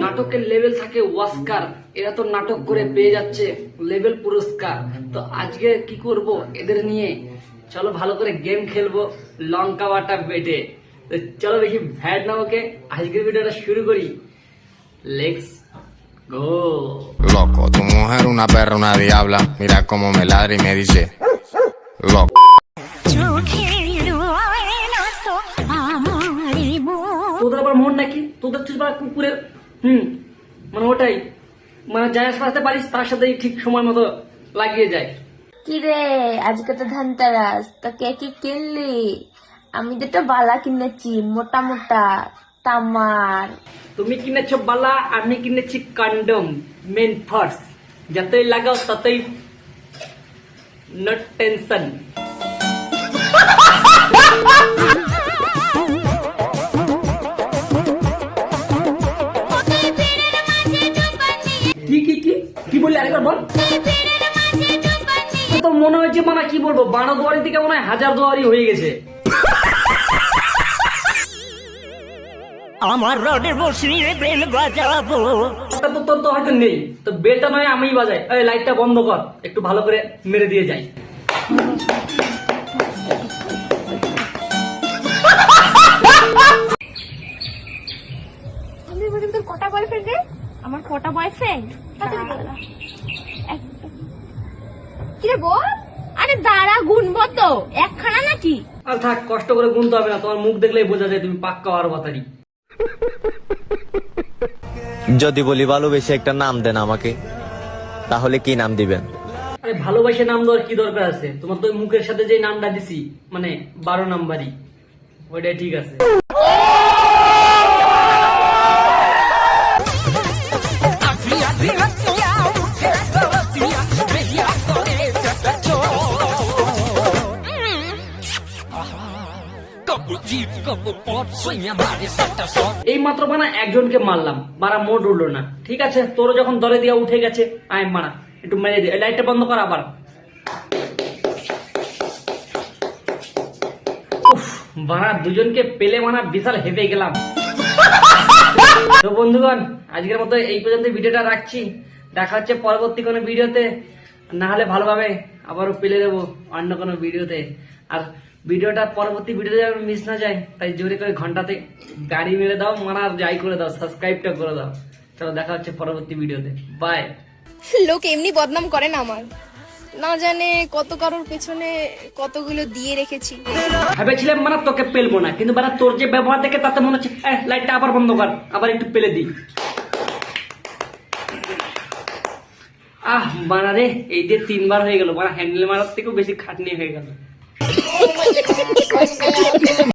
নাটকের লেভেল থাকে অস্কার, এরা তো নাটক করে পেয়ে যাচ্ছে লেভেল পুরস্কার। তো আজকে কি করব এদের নিয়ে, চলো ভালো করে গেম খেলবো লঙ্কা বাটা বেটে। তো চলো দেখি ভ্যাট না ওকে, আজকের ভিডিওটা শুরু করি। Let's go. Loco, tu mujer una perra, una diabla. Mira cómo me ladra y me dice, loco. তোদের আবার মন নাকি, তোদের তুই কুকুরের মানে ওটাই, মানে যার সাথে পারিস তার সাথে ঠিক সময় মতো লাগিয়ে যায়। কি রে, আজকে তো ধনতেরাস, তো কে কি কিনলি? আমি দুটো বালা কিনেছি, মোটা মোটা তামার। তুমি কিনেছো বালা, আমি কিনেছি কন্ডম মেন ফার্স্ট, যতই লাগাও ততই নট টেনশন। কি কি কি কি বললি আরেকবার বল। তো মনে হচ্ছে মানে কি বলবো, 12 দুয়ারি থেকে মনে হয় 1000 দুয়ারি হয়ে গেছে। আমার রডের বসিয়ে বেল বাজাবো। তোর তো হয়তো নেই, তো বেলটা নয় আমি বাজাই। এই লাইটটা বন্ধ কর, একটু ভালো করে মেরে দিয়ে যাই। তোর কটা বয়ফ্রেন্ড রে? আমার কটা বয়ফ্রেন্ড? কি রে বল? আরে দাঁড়া, গুনবো তো, একখানা নাকি? আর থাক, কষ্ট করে গুনতে হবে না, তোমার মুখ দেখলেই বোঝা যায় তুমি পাক্কা আর বাতারি। যদি বলি ভালোবেসে একটা নাম দেন আমাকে, তাহলে কি নাম দিবেন? আরে ভালোবাসে নাম দেওয়ার কি দরকার আছে? তোমার তো ওই মুখের সাথে যে নামটা দিছি, মানে 12 নাম্বারই, ওইটাই ঠিক আছে। এই মাত্র বানা একজনকে মারলাম, মারা মোট উঠলো না। ঠিক আছে, তোর যখন দরে দিয়া উঠে গেছে, আয় মারা, একটু মেরে দিয়ে লাইটটা বন্ধ কর আবার। বানা দুজনকে পেলে মানা বিশাল হেঁপে গেলাম। তো বন্ধুগণ, আজকের মতো এই পর্যন্ত ভিডিওটা রাখছি। দেখা হচ্ছে পরবর্তী কোনো ভিডিওতে, না হলে ভালোভাবে আবারও পেলে দেবো অন্য কোনো ভিডিওতে। আর ভিডিওটা পরবর্তী ভিডিওতে যেন মিস না যায়, তাই জোরে করে ঘন্টাতে গাড়ি মেরে দাও, মানার যাই করে দাও, সাবস্ক্রাইবটা করে দাও। চলো দেখা হচ্ছে পরবর্তী ভিডিওতে, বাই। লোক এমনি বদনাম করে না আমার, না জানে কত কারোর পেছনে কতগুলো দিয়ে রেখেছি। ভেবেছিলাম মানে তোকে পেলবো না, কিন্তু মানে তোর যে ব্যবহার দেখে তাতে মনে হচ্ছে লাইটটা আবার বন্ধ কর, আবার একটু পেলে দিই। বানা রে, এই যে 3 বার হয়ে গেল, মানে হ্যান্ডেল মারার থেকেও বেশি খাটনি হয়ে গেল।